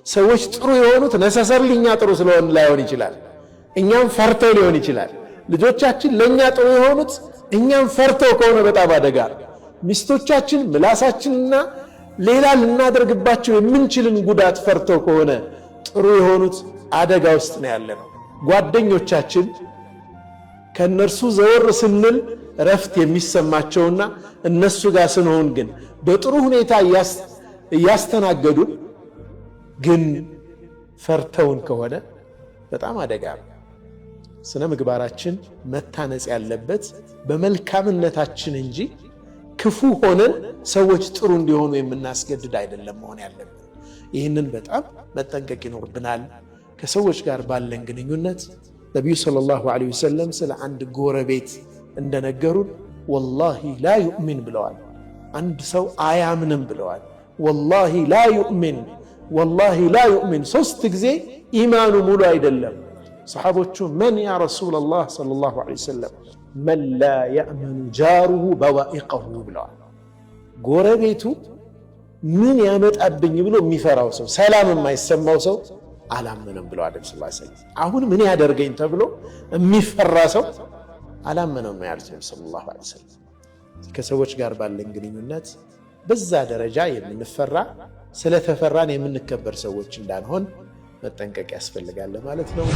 ሰዎች ጥሩ የሆኑት ነሰሰርልኛ ጥሩ ስለሆነ ላይሆን ይችላል። እኛም ፈርተው ሊሆን ይችላል። ልጆቻችን ለኛ ጥሩ የሆኑት እኛም ፈርተው ከሆነ በጣም አደጋ። ሚስቶቻችን ምላሳችንና ሌላ ልናደርግባቸው የምንችልን ጉዳት ፈርተው ከሆነ ጥሩ የሆኑት አደጋ ውስጥ ነው ያለነው። ጓደኞቻችን ከነርሱ ዘወር ስንል ረፍት የሚሰማቸውና እነሱ ጋር ስንሆን ግን በጥሩ ሁኔታ እያስተናገዱን ግን ፈርተውን ከሆነ በጣም አደጋ ነው። ስነ ምግባራችን መታነጽ ያለበት በመልካምነታችን እንጂ ክፉ ሆነን ሰዎች ጥሩ እንዲሆኑ የምናስገድድ አይደለም መሆን ያለብን። ይህንን በጣም መጠንቀቅ ይኖርብናል። ከሰዎች ጋር ባለን ግንኙነት ነቢዩ ሰለላሁ ዐለይሂ ወሰለም ስለ አንድ ጎረቤት እንደነገሩን ወላሂ ላ ዩእሚን ብለዋል። አንድ ሰው አያምንም ብለዋል። ወላሂ ላ ዩእሚን፣ ወላሂ ላ ዩእሚን 3 ጊዜ ኢማኑ ሙሉ አይደለም። ሰሓቦቹ መን ያ ረሱለላህ ሰለላሁ ዐለይሂ ወሰለም፣ መን ላ የእመኑ ጃሩሁ በዋኢቀሁ ብለዋል። ጎረቤቱ ምን ያመጣብኝ ብሎ የሚፈራው ሰው፣ ሰላም የማይሰማው ሰው አላመነም ብለዋል ነብዩ ሰለላሁ ዐለይሂ ወሰለም። አሁን ምን ያደርገኝ ተብሎ የሚፈራ ሰው አላመነም ያሉት ነብዩ ሰለላሁ ዐለይሂ ወሰለም። ከሰዎች ጋር ባለን ግንኙነት በዛ ደረጃ የምንፈራ ስለተፈራን የምንከበር ሰዎች እንዳንሆን መጠንቀቅ ያስፈልጋል ማለት ነው።